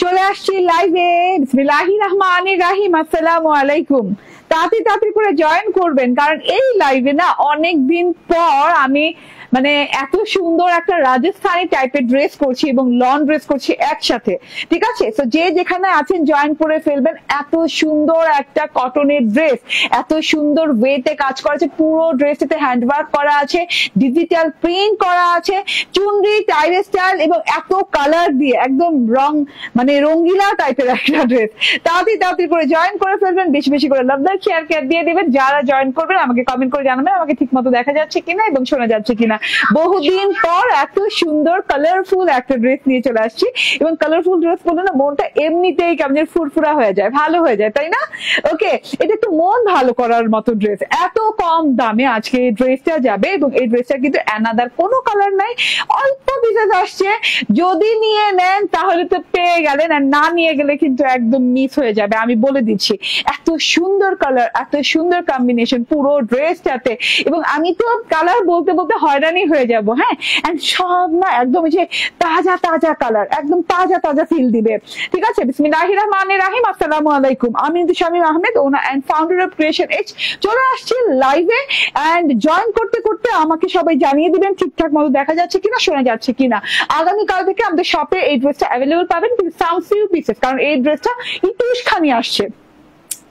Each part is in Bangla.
চলে আসছি লাইভে। বিসমিল্লাহির রহমানির রহিম। আসসালামু আলাইকুম। তাড়াতাড়ি করে জয়েন করবেন, কারণ এই লাইভে না অনেকদিন পর আমি মানে এত সুন্দর একটা রাজস্থানী টাইপের ড্রেস করছি এবং লং ড্রেস করছি একসাথে, ঠিক আছে? তো যে যেখানে আছেন জয়েন করে ফেলবেন। এত সুন্দর একটা কটনের ড্রেস, এত সুন্দর ওয়েতে কাজ করা আছে, পুরো ড্রেসেতে হ্যান্ডওয়ার্ক করা আছে, ডিজিটাল প্রিন্ট করা আছে, চুনরি টাইপ স্টাইল এবং এত কালার দিয়ে একদম রং মানে রঙ্গিলা টাইপের একটা ড্রেস। তাড়াতাড়ি করে জয়েন করে ফেলবেন, বেশি বেশি করে লাভ লাইক শেয়ার দিয়ে দিবেন। যারা জয়েন করবেন আমাকে কমেন্ট করে জানাবেন আমাকে ঠিক মতো দেখা যাচ্ছে কিনা এবং শোনা যাচ্ছে কিনা। বহুদিন পর এত সুন্দর কালারফুল একটা ড্রেস নিয়ে চলে আসছি, এবং কালারফুল ড্রেস বলে না মনটা এমনিতেই কেমন ফুরফুরা হয়ে যায়, ভালো হয়ে যায়, তাই না? ওকে, এটা একটু মন ভালো করার মতো ড্রেস। এত কম দামে আজকে এই ড্রেসটা যাবে, এবং এই ড্রেসটা কিন্তু অ্যানাদার কোনো কালার নাই, অল্প পিসেস আসছে। যদি নিয়ে নেন তাহলে তো পেয়ে গেলেন, আর না নিয়ে গেলে কিন্তু একদম মিস হয়ে যাবে, আমি বলে দিচ্ছি। এত সুন্দর কালার, এত সুন্দর কম্বিনেশন পুরো ড্রেসটাতে, এবং আমি তো কালার বলতে বলতে হয়রানি হয়ে যাব। হ্যাঁ, এন্ড সব না একদম যে তাজা তাজা কালার, একদম তাজা তাজা ফিল দিবে, ঠিক আছে? বিসমিল্লাহির রহমানির রহিম। আসসালামু আলাইকুম। আমি Shamim Ahmed, owner and founder of Creation Edge. চলে আসছি লাইভে, এন্ড জয়েন করতে করতে আমাকে সবাই জানিয়ে দিবেন ঠিকঠাক মতো দেখা যাচ্ছে কিনা, শোনা যাচ্ছে কিনা। আগামীকাল থেকে আমাদের শপে এই ড্রেসটা অ্যাভেলেবল পাবেন, কিন্তু সাম ফিউ পিসেস, কারণ এই ড্রেসটা 21খানি আসছে।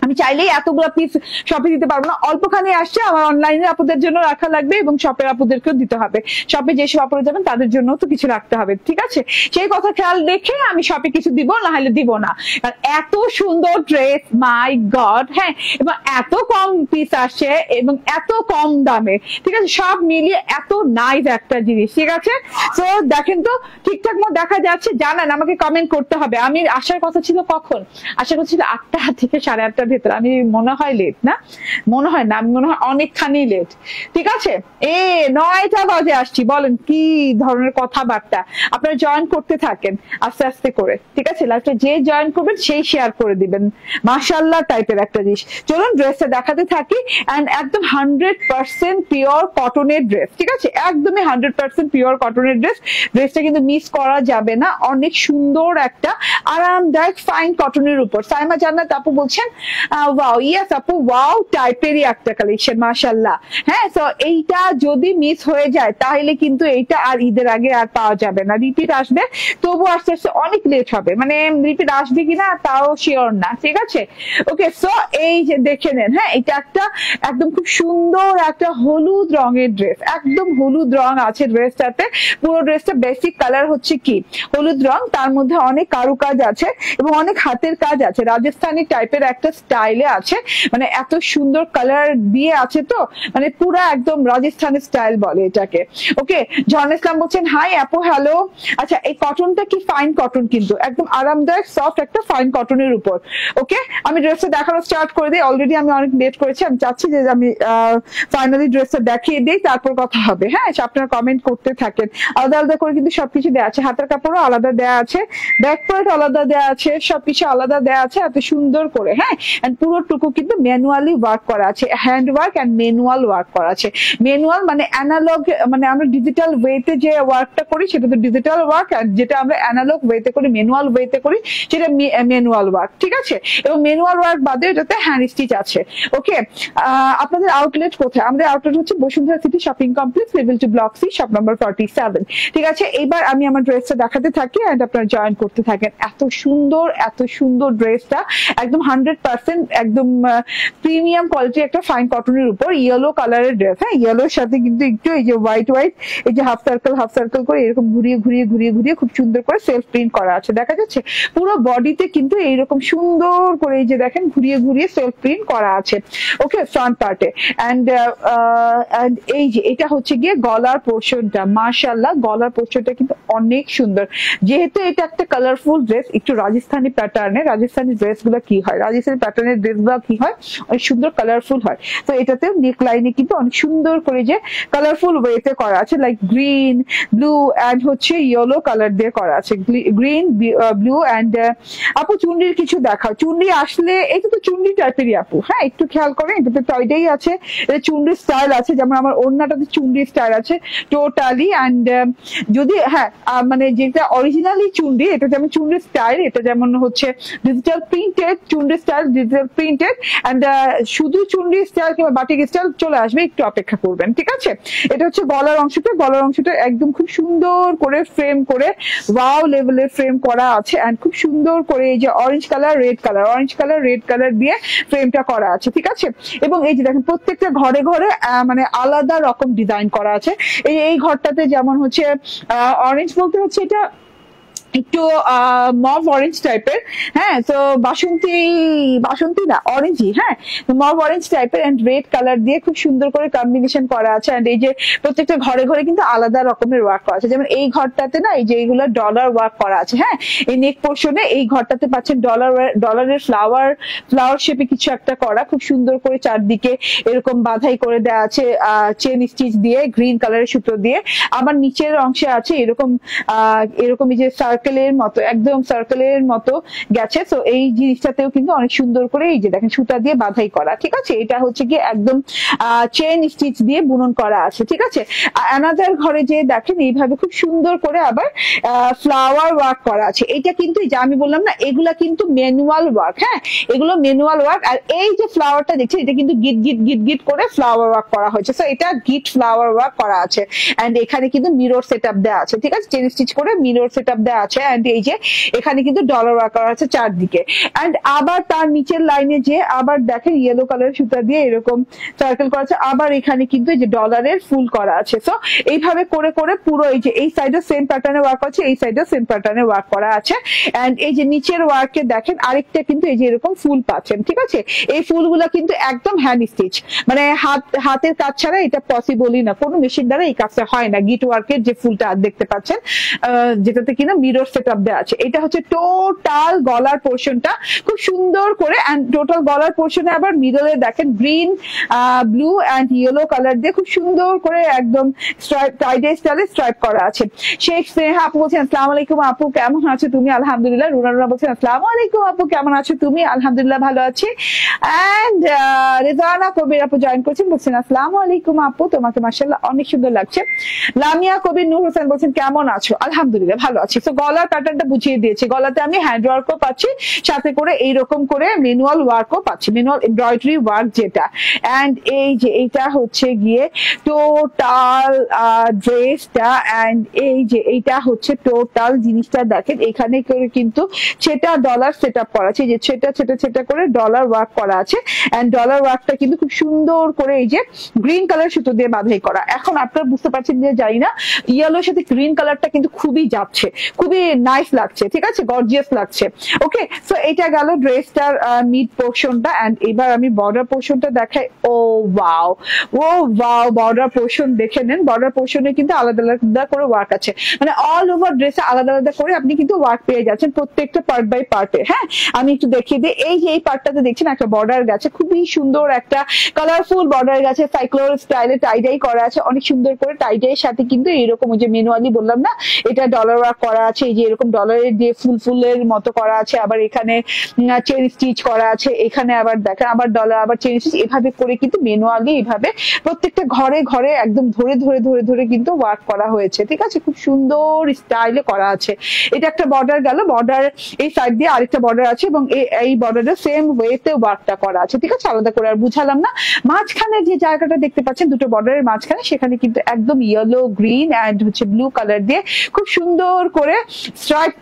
আমি চাইলেই এতগুলো পিস শপে দিতে পারবো না, অল্পখানি আসছে। আমার অনলাইনে আপুদের জন্য রাখা লাগবে এবং শপের আপুদেরকেও দিতে হবে। শপে যেসব আপুরা যাবেন তাদের জন্য তো কিছু রাখতে হবে, ঠিক আছে? সেই কথা খেয়াল রেখে আমি শপে কিছু দিব, না হলে দিব না। কারণ এত সুন্দর ড্রেস, মাই গড। হ্যাঁ, এবং এত কম পিস আসছে এবং এত কম দামে, ঠিক আছে? সব মিলিয়ে এত নাইস একটা জিনিস, ঠিক আছে? তো দেখেন তো ঠিকঠাক মতো দেখা যাচ্ছে, জানান, আমাকে কমেন্ট করতে হবে। আমি আসার কথা ছিল কখন? আসার কথা ছিল 8টা থেকে 8:30টার ভেতর। আমি মনে হয় লেট না, মনে হয় না, আমি মনে হয় অনেকখানি লেট, ঠিক আছে? 9টা বাজে আসছি, বলেন কি ধরনের কথাবার্তা। আপনারা জয়েন করতে থাকেন আস্তে আস্তে করে, ঠিক আছে? লাইভটা যে জয়েন করবেন সেই শেয়ার করে দিবেন। মাশাআল্লাহ টাইপের একটা জিনিস। চলুন ড্রেসটা দেখাতে থাকি। এন্ড একদম 100% পিওর কটনের ড্রেস, ঠিক আছে? একদমই 100% পিওর কটনের ড্রেস। ড্রেসটা কিন্তু মিস করা যাবে না। অনেক সুন্দর একটা আরামদায়ক ফাইন কটনের উপর। সাইমা জান্নাত আপু বলছেন ওয়াও, ইয়েস আপু, ওয়াও টাইপেরই একটা কালেকশন, মাশাআল্লাহ। হ্যাঁ, তো এইটা যদি মিস হয়ে যায় তাহলে কিন্তু এইটা আর ঈদের আগে আর পাওয়া যাবে না। রিপিট আসবে, তবু আস্তে আস্তে অনেক লেট হবে, মানে রিপিট আসবে কিনা তাও শিওর না, ঠিক আছে? ওকে, সো এই যে দেখে নেন। হ্যাঁ, এটা একটা একদম খুব সুন্দর একটা হলুদ রঙের ড্রেস, একদম হলুদ রং আছে ড্রেসটাতে। পুরো ড্রেসটা বেসিক কালার হচ্ছে কি হলুদ রং, তার মধ্যে অনেক কারুকাজ আছে এবং অনেক হাতের কাজ আছে, রাজস্থানী টাইপের একটা স্টাইলে আছে। মানে এত সুন্দর কালার দিয়ে আছে, তো মানে পুরা একদম রাজস্থানী স্টাইল বলে এটাকে। ওকে, ঝর্ণা ইসলাম বলছেন হাই আপু, হ্যালো। আচ্ছা, এই কটনটা কি ফাইন কটন, কিন্তু একদম আরামদায়ক সফট একটা ফাইন কটনের উপর। ওকে, আমি ড্রেসটা দেখানো স্টার্ট করে দিই। অলরেডি আমি অনেক লেট করেছি, আমি চাচ্ছি যে আমি ফাইনালি ড্রেসটা দেখিয়ে দিই, তারপর কথা হবে। হ্যাঁ, আপনারা কমেন্ট করতে থাকেন। আলাদা আলাদা করে কিন্তু সবকিছু দেওয়া আছে, হাতের কাপড়ও আলাদা দেওয়া আছে, ব্যাক পার্ট আলাদা দেওয়া আছে, সবকিছু আলাদা দেওয়া আছে এত সুন্দর করে। হ্যাঁ, পুরোটুকু কিন্তু ম্যানুয়ালি ওয়ার্ক করা আছে, hand work and manual work করা আছে। ম্যানুয়াল মানে অ্যানালগ, মানে আমরা ডিজিটাল ওয়েতে যে ওয়ার্কটা করি সেটা তো ডিজিটাল ওয়ার্ক, আর যেটা আমরা অ্যানালগ ওয়েতে করি, ম্যানুয়াল ওয়েতে করি, সেটা ম্যানুয়াল ওয়ার্ক, ঠিক আছে? এবং ম্যানুয়াল ওয়ার্ক বাদে এটাতে হ্যান্ড স্টিচ আছে। ওকে, আপনাদের আউটলেট কোথায়? আমাদের আউটলেট হচ্ছে Bashundhara city shopping complex, level 2 block C, shop number 47, ঠিক আছে? এইবার আমি আমার ড্রেসটা দেখাতে থাকি এন্ড আপনারা জয়েন করতে থাকেন। এত সুন্দর ড্রেসটা একদম 100% একদম প্রিমিয়াম কোয়ালিটি একটা ফাইন কটনের উপর, ইয়েলো কালারের ড্রেস। হ্যাঁ, ইয়েলোর সাথে কিন্তু একটু এই যে হোয়াইট এই যে হাফ সার্কেল করে এরকম ঘুরিয়ে খুব সুন্দর করে সেলফ প্রিন্ট করা আছে, দেখা যাচ্ছে? পুরো বডিতে কিন্তু এইরকম সুন্দর করে এই যে দেখেন ঘুরিয়ে সেলফ প্রিন্ট করা আছে। ওকে, ফ্রন্ট পার্টে এন্ড এই যে এটা হচ্ছে গিয়ে গলার পোর্শনটা। মাশাআল্লাহ, গলার পোর্শনটা কিন্তু অনেক সুন্দর। যেহেতু এটা একটা কালারফুল ড্রেস, একটু রাজস্থানী প্যাটার্নে, রাজস্থানী ড্রেস গুলো কি হয়, রাজস্থানী প্যাটার্ন প্যাটার্নের ড্রেসগুলো কি হয় অনেক সুন্দর কালারফুল হয়। তো এটাতে নেক লাইনে কিন্তু অনেক সুন্দর করে যে কালারফুল ওয়েতে করা আছে, লাইক গ্রিন, ব্লু অ্যান্ড হচ্ছে ইয়েলো কালার দিয়ে করা আছে, গ্রিন, ব্লু অ্যান্ড আপু চুন্ডির কিছু দেখাও। চুন্ডি আসলে এটা তো চুন্ডি টাইপেরই আপু, হ্যাঁ একটু খেয়াল করেন, এটাতে টয়টাই আছে, এটা চুন্ডির স্টাইল আছে, যেমন আমার ওড়নাটাতে চুন্ডির স্টাইল আছে টোটালি। অ্যান্ড যদি হ্যাঁ মানে যেটা অরিজিনালি চুন্ডি, এটা যেমন চুন্ডির স্টাইল, এটা যেমন হচ্ছে digital printed Chundi style, digital printed and শুধু চুন্ডি স্টাইল কিংবা বাটিক স্টাইল চলে আসবে, একটু অপেক্ষা করবেন, ঠিক আছে। এটা হচ্ছে গলার অংশটা একদম খুব সুন্দর করে ফ্রেম করে ওয়াও লেভেলের ফ্রেম করা আছে, এন্ড খুব সুন্দর করে এই যে অরেঞ্জ কালার রেড কালার দিয়ে ফ্রেমটা করা আছে, ঠিক আছে। এবং এই যে দেখেন প্রত্যেকটা ঘরে ঘরে মানে আলাদা রকম ডিজাইন করা আছে। এই ঘরটাতে যেমন হচ্ছে অরেঞ্জ বলতে হচ্ছে এটা একটু মভ অরেঞ্জ টাইপের, হ্যাঁ তো বাসন্তী না অরেঞ্জই, হ্যাঁ মভ অরেঞ্জ টাইপের এন্ড রেড কালার দিয়ে খুব সুন্দর করে কম্বিনেশন করা আছে। এন্ড এই যে প্রত্যেকটা ঘরে ঘরে কিন্তু আলাদা রকমের ওয়ার্ক করা আছে, যেমন এই ঘরটাতে না এই যে এইগুলো ডলার ওয়ার্ক করা আছে, হ্যাঁ এই নেক পোর্শনে এই ঘরটাতে পাচ্ছেন ডলারের ফ্লাওয়ার শেপে কিছু একটা করা, খুব সুন্দর করে চারদিকে এরকম বাধাই করে দেওয়া আছে চেন স্টিচ দিয়ে গ্রিন কালারের সুতো দিয়ে। আবার নিচের অংশে আছে এরকম এই যে একদম সার্কেলের মতো গেছে। তো এই জিনিসটাতেও কিন্তু অনেক সুন্দর করে এই যে দেখেন সুতা দিয়ে বাধাই করা, ঠিক আছে। এটা হচ্ছে কি একদম চেন স্টিচ দিয়ে বুনন করা আছে, ঠিক আছে। অ্যানাদার ঘরে যে দেখেন এইভাবে খুব সুন্দর করে আবার ফ্লাওয়ার ওয়ার্ক করা আছে। এটা কিন্তু যে আমি বললাম না এগুলা কিন্তু ম্যানুয়াল ওয়ার্ক, হ্যাঁ এগুলো ম্যানুয়াল ওয়ার্ক। আর এই যে ফ্লাওয়ারটা দেখছেন এটা কিন্তু গিট করে ফ্লাওয়ার ওয়ার্ক করা হয়েছে। তো এটা গিট ফ্লাওয়ার ওয়ার্ক করা আছে এন্ড এখানে কিন্তু মিরর সেটআপ দেওয়া আছে, ঠিক আছে, চেন স্টিচ করে মিরর সেটআপ দেওয়া আছে। এন্ড এই যে এখানে কিন্তু ডলার ওয়ার্ক করা আছে চারদিকে। এন্ড আবার তার নিচের লাইনে যে আবার দেখেন ইয়েলো কালার সুতা দিয়ে এরকম সার্কেল করা আছে, আবার এখানে কিন্তু এই যে ডলারের ফুল করা আছে। সো এইভাবে করে করে পুরো এই যে এই সাইডে সেম প্যাটার্নে ওয়ার্ক আছে, এই সাইডে সেম প্যাটার্নে ওয়ার্ক করা আছে। এন্ড এই যে নিচের ওয়ার্কে দেখেন আরেকটা কিন্তু এই যে এরকম ফুল পাচ্ছেন, ঠিক আছে। এই ফুলগুলা কিন্তু একদম হ্যান্ড স্টিচ, মানে হাতের কাজ ছাড়া এটা পসিবলই না, কোনো মেশিন দ্বারা এই কাজটা হয় না। গিট ওয়ার্কের যে ফুলটা দেখতে পাচ্ছেন যেটাতে কিনা মিরর সেটআপ দেওয়া আছে, এটা হচ্ছে টোটাল গলার পোর্শনটা খুব সুন্দর করে। এন্ড টোটাল গলার পোর্শনে আবার মিডলে দেখেন green, blue and yellow colour দিয়ে খুব সুন্দর করে একদম স্ট্রাইপ টাইডে স্টাইলে স্ট্রাইপ করা আছে। শেখ স্নেহা আপু বলছেন আসসালামু আলাইকুম আপু কেমন আছো তুমি? আলহামদুলিল্লাহ। রুনা বলছেন আসসালামু আলাইকুম আপু কেমন আছো তুমি? আলহামদুলিল্লাহ ভালো আছি। এন্ড রেজানা কবির আপু জয়েন করছেন, বলছেন আসসালামু আলাইকুম আপু তোমাকে মাশাআল্লাহ অনেক সুন্দর লাগছে। লামিয়া কবির নূর হোসেন বলছেন কেমন আছো? আলহামদুলিল্লাহ ভালো আছি। তো গলার প্যাটার্নটা বুঝিয়ে দিয়েছি, গলাতে আমি হ্যান্ড ওয়ার্কও পাচ্ছি, সাথে করে এইরকম করে ম্যানুয়াল ওয়ার্কও পাচ্ছি, ম্যানুয়াল এমব্রয়ডারি ওয়ার্ক যেটা। এন্ড এই যে এইটা হচ্ছে গিয়ে টোটাল ড্রেসটা, এন্ড এই যে এইটা হচ্ছে টোটাল জিনিসটা দেখেন এখানে করে কিন্তু সেটা ডলার সেট আপ করা আছে, যে সেটা করে ডলার ওয়ার্ক করা আছে। এন্ড ডলার ওয়ার্কটা কিন্তু খুব সুন্দর করে এই যে গ্রিন কালার সুতো দিয়ে বাঁধাই করা। এখন আপনারা বুঝতে পারছেন যে জানি না ইয়েলোর সাথে গ্রিন কালারটা কিন্তু খুবই যাচ্ছে, খুবই নাইস লাগছে, ঠিক আছে, গর্জিয়াস লাগছে। ওকে, সো এটা গেল ড্রেসটার মিড পোর্শনটা। এন্ড এবার আমি বর্ডার পোর্শনটা দেখাই। ও ওয়াও বর্ডার পোর্শন দেখে নেন। বর্ডার পোর্শনে কিন্তু আলাদা আলাদা করে ওয়ার্ক আছে, মানে অল ওভার ড্রেসে আলাদা আলাদা করে আপনি কিন্তু ওয়ার্ক পেয়ে যাচ্ছেন প্রত্যেকটা পার্ট বাই পার্টে। হ্যাঁ আমি একটু দেখিয়ে দিই, এই যে এই পার্টটাতে দেখছেন একটা বর্ডার গেছে, খুবই সুন্দর একটা কালারফুল বর্ডার গেছে, সাইক্লোর স্টাইলে টাইডাই করা আছে অনেক সুন্দর করে। টাইডাইয়ের সাথে কিন্তু এরকম ওই যে ম্যানুয়ালি বললাম না এটা ডলার ওয়ার্ক করা আছে, এই যে এরকম ডলারের দিয়ে ফুলের মতো করা আছে, আবার এখানে চেন স্টিচ করা আছে, এখানে আবার দেখেন আবার ডলার আবার চেন স্টিচ, এভাবে করে কিন্তু ম্যানুয়ালি এইভাবে প্রত্যেকটা ঘরে ঘরে একদম ধরে কিন্তু ওয়ার্ক করা হয়েছে, ঠিক আছে, খুব সুন্দর স্টাইলে করা আছে। এটা একটা বর্ডার গেল, বর্ডার এই সাইড দিয়ে আরেকটা বর্ডার আছে এবং এই বর্ডারের সেম ওয়েতে ওয়ার্কটা করা আছে, ঠিক আছে, আলাদা করে আর বুঝালাম না। মাঝখানে যে জায়গাটা দেখতে পাচ্ছেন দুটো বর্ডারের মাঝখানে, সেখানে কিন্তু একদম ইয়েলো গ্রিন এন্ড হচ্ছে ব্লু কালার দিয়ে খুব সুন্দর করে স্ট্রাইপ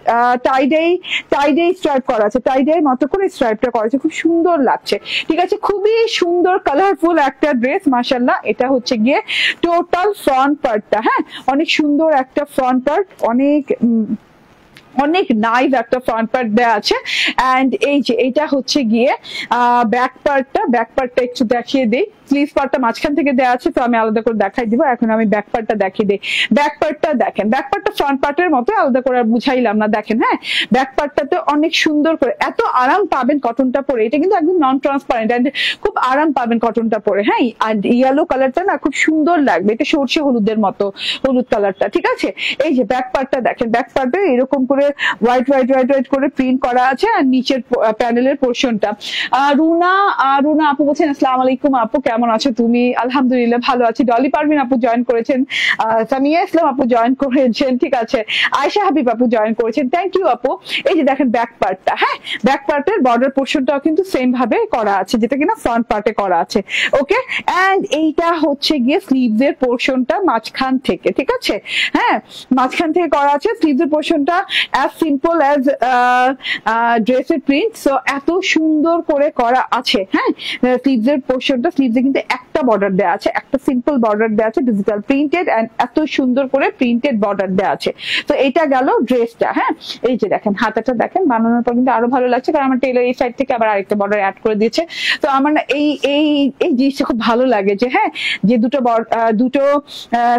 টাইডাই স্ট্রাইপ করা আছে, টাইডাই মতো করে স্ট্রাইপটা করা আছে, খুব সুন্দর লাগছে, ঠিক আছে, খুবই সুন্দর কালারফুল একটা ড্রেস মাশাআল্লাহ। এটা হচ্ছে গিয়ে টোটাল ফ্রন্ট পার্টটা, হ্যাঁ অনেক সুন্দর একটা ফ্রন্ট পার্ট, অনেক নাইস একটা ফ্রন্ট পার্ট দেওয়া আছে। এন্ড এই যে এটা হচ্ছে গিয়ে ব্যাক পার্টটা একটু দেখিয়ে দিই। স্লিভ পার্টটা মাঝখান থেকে দেওয়া আছে, তো আমি আলাদা করে দেখাই দিব। এখন আমি ব্যাক পার্টটা দেখিয়ে দিই। ব্যাক পার্টটা দেখেন, ব্যাক পার্টটা ফ্রন্ট পার্টের মতো, আলাদা করে আর বুঝাইলাম না। দেখেন হ্যাঁ, ব্যাক পার্টটাতে অনেক সুন্দর করে এত আরাম পাবেন কটনটা পরে। এটা কিন্তু একদম নন ট্রান্সপারেন্ট এন্ড খুব আরাম পাবেন কটনটা পরে। হ্যাঁ, আর ইয়েলো কালারটা না খুব সুন্দর লাগবে, এটা সরষে হলুদের মতো হলুদ কালারটা, ঠিক আছে। এই যে ব্যাক পার্টটা দেখেন, ব্যাক পার্টে এরকম করে হোয়াইট করে প্রিন্ট করা আছে। আর নিচের প্যানেলের পোর্শনটা রুনা আপু বলছেন আসসালামু আলাইকুম আপু, কেমন আছো তুমি? আলহামদুলিল্লাহ ভালো আছি। ডলি পারভিন আপু জয়েন করেছেন, সামিয়া ইসলাম আপু জয়েন করেছেন, ঠিক আছে। আয়েশা হাবিব আপু জয়েন করেছেন, থ্যাংক ইউ আপু। এই যে দেখেন ব্যাক পার্টটা, হ্যাঁ ব্যাক পার্টের বর্ডার পোর্শনটাও কিন্তু সেম ভাবে করা আছে, যেটা কিনা ফ্রন্ট পার্টে করা আছে। ওকে, এন্ড এইটা হচ্ছে গিয়ে স্লিভস এর পোর্শনটা মাঝখান থেকে, ঠিক আছে। হ্যাঁ, মাঝখান থেকে করা আছে স্লিভস এর পোর্শনটা, অ্যাজ সিম্পল অ্যাজ ড্রেসের প্রিন্ট। সো এত সুন্দর করে করা আছে। হ্যাঁ, স্লিভস এর পোর্শনটা, স্লিভসে কিন্তু একটা বর্ডার দেওয়া আছে, একটা সিম্পল বর্ডার দেওয়া আছে, ডিজিটাল প্রিন্টেড, এন্ড এত সুন্দর করে প্রিন্টেড বর্ডার দেওয়া আছে। তো এটা গেল ড্রেসটা। হ্যাঁ, এই যে দেখেন হাতাটা দেখেন, বানানোর পর কিন্তু আরো ভালো লাগছে, কারণ আমার টেলার এই সাইড থেকে আবার আরেকটা বর্ডার অ্যাড করে দিয়েছে। তো আমার না এই এই এই জিনিসটা খুব ভালো লাগে যে হ্যাঁ, যে দুটো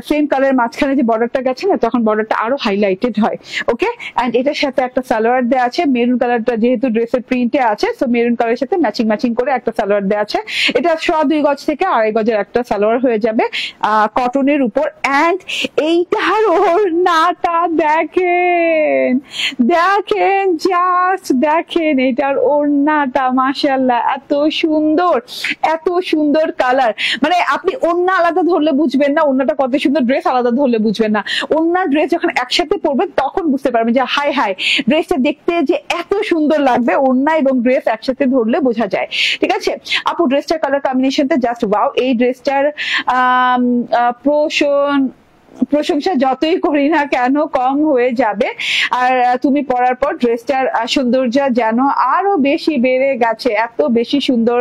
সেম কালারের মাঝখানে যে বর্ডারটা গেছে না, তখন বর্ডারটা আরো হাইলাইটেড হয়। ওকে, এন্ড এটার সাথে একটা সালোয়ার দেওয়া আছে, মেরুন কালারটা যেহেতু ড্রেসের প্রিন্টে আছে, তো মেরুন কালারের সাথে ম্যাচিং করে একটা সালোয়ার দেওয়া আছে। এটা 2.5 গজ থেকে 2.5 গজের একটা সালোয়ার হয়ে যাবে কটনের উপর। এন্ড এইটার ওড়নাটা দেখেন, জাস্ট দেখেন এটার ওড়নাটা, মাশাআল্লাহ এত সুন্দর কালার। মানে আপনি ওড়না আলাদা ধরলে বুঝবেন না ওড়নাটা কত সুন্দর, ড্রেস আলাদা ধরলে বুঝবেন না। ওড়না ড্রেস যখন একসাথে পরবেন তখন বুঝতে পারবেন যে হাই ড্রেসটা দেখতে যে এত সুন্দর লাগবে, ওড়না এবং ড্রেস একসাথে ধরলে বোঝা যায়, ঠিক আছে। আপু ড্রেসটার কালার কম্বিনেশনটা জাস্ট ওয়াও। এই ড্রেসটার প্রশংসা যতই করি না কেন কম হয়ে যাবে। আর তুমি পরার পর ড্রেসটার সৌন্দর্য যেন আরো বেশি বেড়ে গেছে, এত বেশি সুন্দর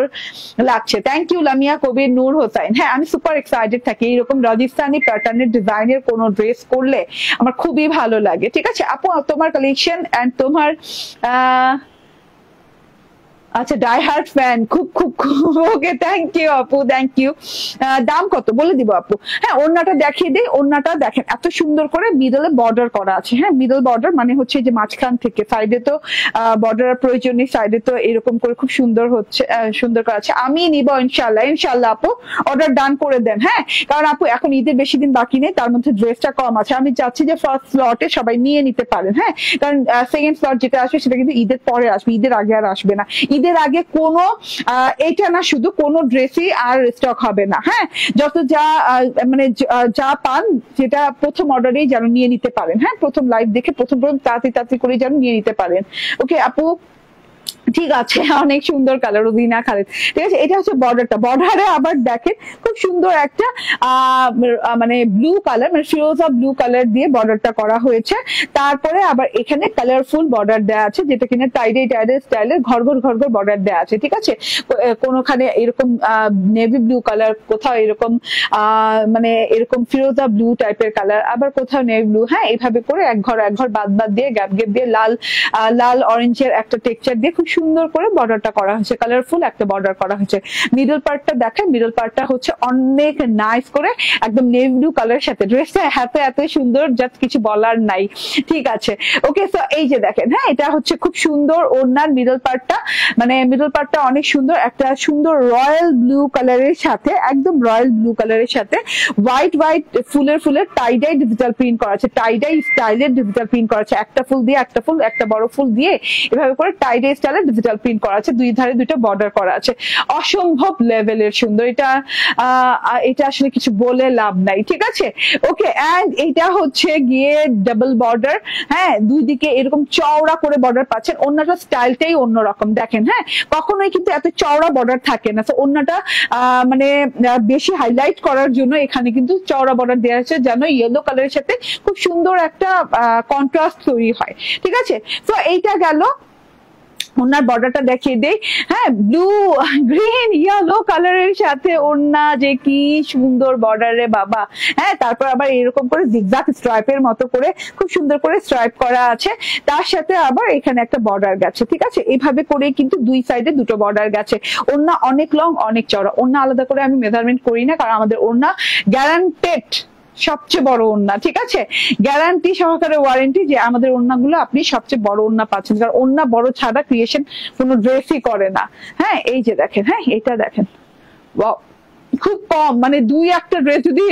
লাগছে। থ্যাংক ইউ লামিয়া কবির নূর হোসাইন। হ্যাঁ, আমি সুপার এক্সাইটেড থাকি এরকম রাজস্থানি প্যাটার্নের ডিজাইনের কোন ড্রেস করলে আমার খুবই ভালো লাগে, ঠিক আছে। আপু তোমার কালেকশন এন্ড তোমার আচ্ছা ডাই হার্ট ফ্যান, খুব ওকে, থ্যাংক ইউ আপু, থ্যাংক ইউ। দাম কত বলে দিব আপু? হ্যাঁ, ওড়নাটা দেখিয়ে দিই। ওড়নাটা দেখেন এত সুন্দর করে মিডলে বর্ডার করা আছে। হ্যাঁ, মিডল বর্ডার মানে হচ্ছে যে মাঝখান থেকে, সাইডে তো বর্ডার প্রয়োজন নেই, সাইডে তো এরকম করে খুব সুন্দর হচ্ছে, সুন্দর করা আছে। আমি নিব ইনশাল্লাহ আপু, অর্ডার ডান করে দেন। হ্যাঁ, কারণ আপু এখন ঈদের বেশি দিন বাকি নেই, তার মধ্যে ড্রেসটা কম আছে। আমি চাচ্ছি যে ফার্স্ট স্লটে সবাই নিয়ে নিতে পারেন। হ্যাঁ, কারণ সেকেন্ড স্লট যেটা আসবে সেটা কিন্তু ঈদের পরে আসবে, ঈদের আগে আর আসবে না। ঈদের আগে কোনো এটা না শুধু কোনো ড্রেসই আর স্টক হবে না। হ্যাঁ, যত মানে যা পান যেটা প্রথম অর্ডারেই যেন নিয়ে নিতে পারেন। হ্যাঁ, প্রথম লাইভ দেখে প্রথম তাড়াতাড়ি করে যেন নিয়ে নিতে পারেন। ওকে আপু, ঠিক আছে, অনেক সুন্দর কালার, রুবিনা খালেদ, ঠিক আছে। এটা হচ্ছে বর্ডারটা। বর্ডারে আবার দেখেন খুব সুন্দর একটা মানে ব্লু কালার, মানে ফিরোজা ব্লু কালার দিয়ে বর্ডারটা করা হয়েছে। তারপরে আবার এখানে কালারফুল বর্ডার দেওয়া আছে, যেটা কিনা টাইডে স্টাইলের ঘর বর্ডার দেওয়া আছে, ঠিক আছে। কোনোখানে এরকম নেভি ব্লু কালার, কোথাও এরকম মানে এরকম ফিরোজা ব্লু টাইপের কালার, আবার কোথাও নেভি ব্লু। হ্যাঁ, এইভাবে করে এক ঘর বাদ দিয়ে গ্যাপ দিয়ে লাল অরেঞ্জের একটা টেক্সচার দিয়ে খুব সুন্দর করে বর্ডারটা করা হয়েছে, কালারফুল একটা বর্ডার করা হয়েছে। মিডল পার্টটা দেখেন, মিডল পার্টটা হচ্ছে অনেক নাইস করে একদম নেভি ব্লু কালারের সাথে। ড্রেসটা এত সুন্দর, জাস্ট কিছু বলার নাই, ঠিক আছে। ওকে, সো এই যে দেখেন, হ্যাঁ এটা হচ্ছে খুব সুন্দর ওড়নার মিডল পার্টটা, মানে মিডল পার্টটা অনেক সুন্দর, একটা সুন্দর রয়্যাল ব্লু কালারের সাথে, একদম রয়্যাল ব্লু কালারের সাথে হোয়াইট ফুলের টাইডাই ডিজিটাল প্রিন্ট করা আছে, টাইডাই স্টাইলের ডিজিটাল প্রিন্ট করা আছে। একটা ফুল দিয়ে একটা বড় ফুল দিয়ে এভাবে করে টাইডাই স্টাইলের ডিজিটাল প্রিন্ট করা আছে, দুই ধারে দুটো বর্ডার করা আছে, অসম্ভব লেভেলের সুন্দর। এটা আসলে কিছু বলে লাভ নাই, ঠিক আছে। ওকে, এন্ড এটা হচ্ছে গিয়ে ডাবল বর্ডার। হ্যাঁ, দুই দিকে এরকম চওড়া করে বর্ডার পাচ্ছেন। ওড়নাটা স্টাইলটাই অন্যরকম দেখেন। হ্যাঁ, কখনোই কিন্তু এত চওড়া বর্ডার থাকে না। তো ওড়নাটা মানে বেশি হাইলাইট করার জন্য এখানে কিন্তু চওড়া বর্ডার দেওয়া আছে, যেন ইয়েলো কালারের সাথে খুব সুন্দর একটা কন্ট্রাস্ট তৈরি হয়, ঠিক আছে। তো এইটা গেল ওনার বর্ডারটা দেখিয়ে দেই। হ্যাঁ, ব্লু গ্রিন ইয়েলো কালারের সাথে ওড়না, যে কি সুন্দর বর্ডার রে বাবা। হ্যাঁ, তারপর আবার এরকম করে জিগজাগ স্ট্রাইপের মতো করে খুব সুন্দর করে স্ট্রাইপ করা আছে, তার সাথে আবার এখানে একটা বর্ডার গেছে। ঠিক আছে, এইভাবে করে কিন্তু দুই সাইডে দুটো বর্ডার গেছে। ওড়না অনেক লং অনেক চড়া। ওড়না আলাদা করে আমি মেজারমেন্ট করি না, কারণ আমাদের ওড়না গ্যারান্টেড সবচেয়ে বড় ওড়না। ঠিক আছে, গ্যারান্টি সহকারে ওয়ারেন্টি যে আমাদের ওড়নাগুলো আপনি সবচেয়ে বড় ওড়না পাচ্ছেন, কারণ ওড়না বড় ছাড়া ক্রিয়েশন কোনো ড্রেসই করে না। হ্যাঁ, এই যে দেখেন, হ্যাঁ এটা দেখেন, ওয়াও, খুব কম, মানে দুই একটা ড্রেস যদি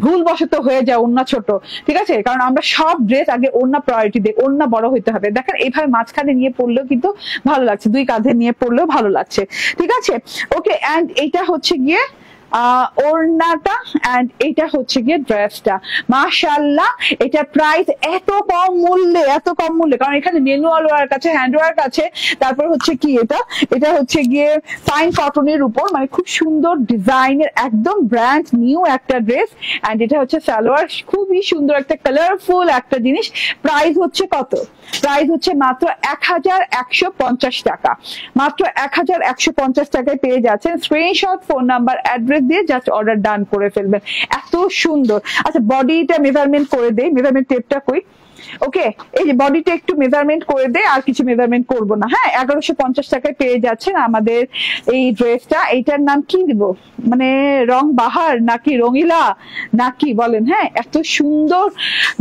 ভুল বশত হয়ে যায় ওড়না ছোট, ঠিক আছে, কারণ আমরা সব ড্রেস আগে ওড়না প্রায়োরিটি দিই, ওড়না বড় হইতে হবে। দেখেন এইভাবে মাঝখানে নিয়ে পড়লেও কিন্তু ভালো লাগছে, দুই কাঁধে নিয়ে পড়লেও ভালো লাগছে। ঠিক আছে, ওকে। এন্ড এইটা হচ্ছে গিয়ে ওড়নাটা, এন্ড এটা হচ্ছে গিয়ে ড্রেসটা। মাশাআল্লাহ, এটা প্রাইস এত কম মূল্যে, এত কম মূল্যে, কারণ এখানে ম্যানুয়াল ওয়ার্ক আছে, হ্যান্ড ওয়ার্ক আছে, তারপর হচ্ছে কি এটা হচ্ছে গিয়ে ফাইন কটনের উপর, মানে খুব সুন্দর ডিজাইনের একদম ব্র্যান্ড নিউ একটা ড্রেস। এন্ড এটা হচ্ছে সালোয়ার, খুবই সুন্দর একটা কালারফুল একটা জিনিস। প্রাইস হচ্ছে কত? প্রাইস হচ্ছে মাত্র 1150 টাকা, মাত্র 1150 টাকায় পেয়ে যাচ্ছেন। স্ক্রিনশট, ফোন নাম্বার, অ্যাড্রেস দিয়ে জাস্ট অর্ডার ডান করে ফেলবেন। এত সুন্দর। আচ্ছা, বডিটা মেজারমেন্ট করে দেই, মেজারমেন্ট টেপটা কই? ওকে, এই যে বডিটা একটু মেজারমেন্ট করে দেয়, আর কিছু মেজারমেন্ট করব না। হ্যাঁ, 1150 টাকায় পেয়ে যাচ্ছেন আমাদের এই ড্রেসটা। এইটার নাম কি দিব, মানে রং বাহার নাকি রঙিলা নাকি বলেন? হ্যাঁ, এত সুন্দর,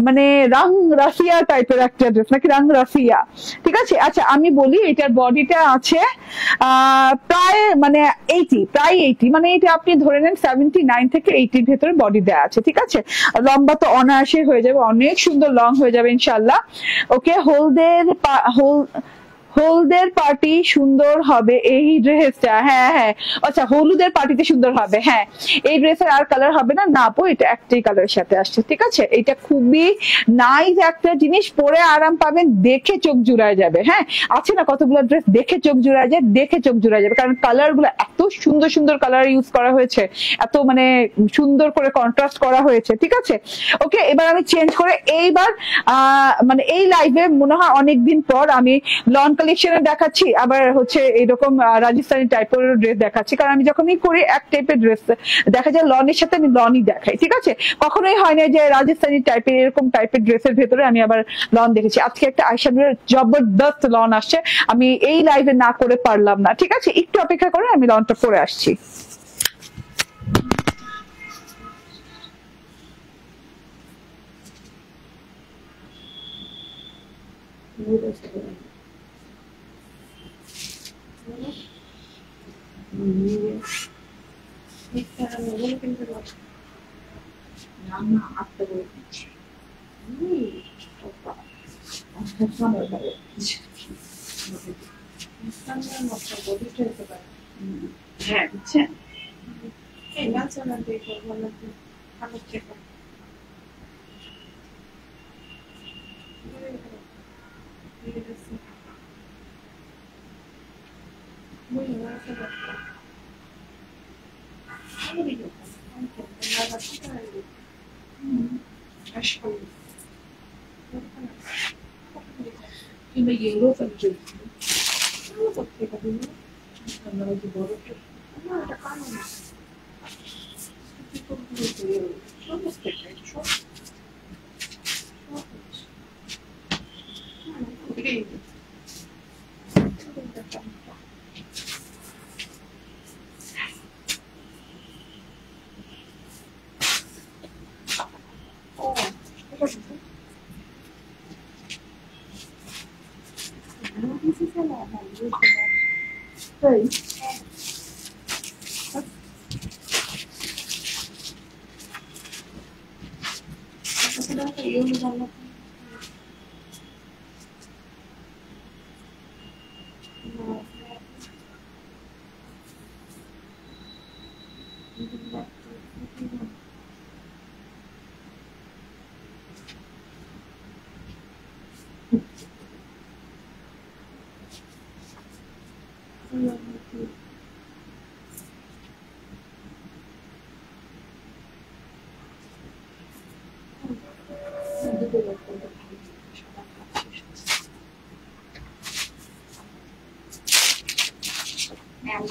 মানে রং রাফিয়া টাইপের একটা ড্রেস, নাকি রং রাফিয়া। ঠিক আছে, আচ্ছা আমি বলি, এটার বডিটা আছে প্রায় মানে 80, মানে এটা আপনি ধরে নেন 79 থেকে 80 ভেতরে বডি দেওয়া আছে। ঠিক আছে, লম্বা তো অনায়াসে হয়ে যাবে, অনেক সুন্দর লং হয়ে যাবে ইনশাল্লাহ। ওকে, হলদের পার্টি সুন্দর হবে এই ড্রেসটা। হ্যাঁ হ্যাঁ, আচ্ছা হলুদের পার্টিতে সুন্দর হবে। হ্যাঁ, এই ড্রেসের আর কালার হবে না, না আপু, এটা একটাই কালারের সাথে আসছে। ঠিক আছে, এটা খুবই নাইস একটা জিনিস, পরে আরাম পাবেন, দেখে চোখ জুড়ায় যাবে। হ্যাঁ, আছে না কতগুলো ড্রেস দেখে চোখ জুড়ায় যায়, দেখে চোখ জুড়ায় যাবে, কারণ কালার গুলো এত সুন্দর সুন্দর কালার ইউজ করা হয়েছে, এত মানে সুন্দর করে কন্ট্রাস্ট করা হয়েছে। ঠিক আছে, ওকে, এবার আমি চেঞ্জ করে এইবার মানে এই লাইভে মনে হয় অনেকদিন পর আমি লন কালেকশনে দেখাচ্ছি, আবার হচ্ছে এইরকম রাজস্থানি টাইপের ড্রেস দেখাচ্ছি, কারণ আমি যখনই করি এক টাইপের ড্রেস দেখা যায়, লনের সাথে আমি লনই দেখাই। ঠিক আছে, কখনোই হয় না যে রাজস্থানি টাইপের এরকম টাইপের ড্রেসের ভেতরে আমি আবার লন দেখেছি। আজকে একটা আইশ্যাডোর জবরদস্ত লন আসছে, আমি এই লাইভে না করে পারলাম না। ঠিক আছে, একটু অপেক্ষা করে আমি লনটা পরে আসছি। হ্যাঁ, বুঝছেন,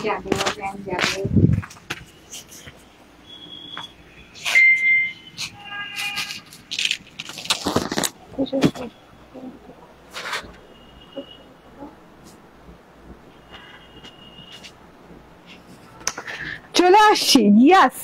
যাবে, প্যান্ট যাবে। চলে আসছি, ইয়াস।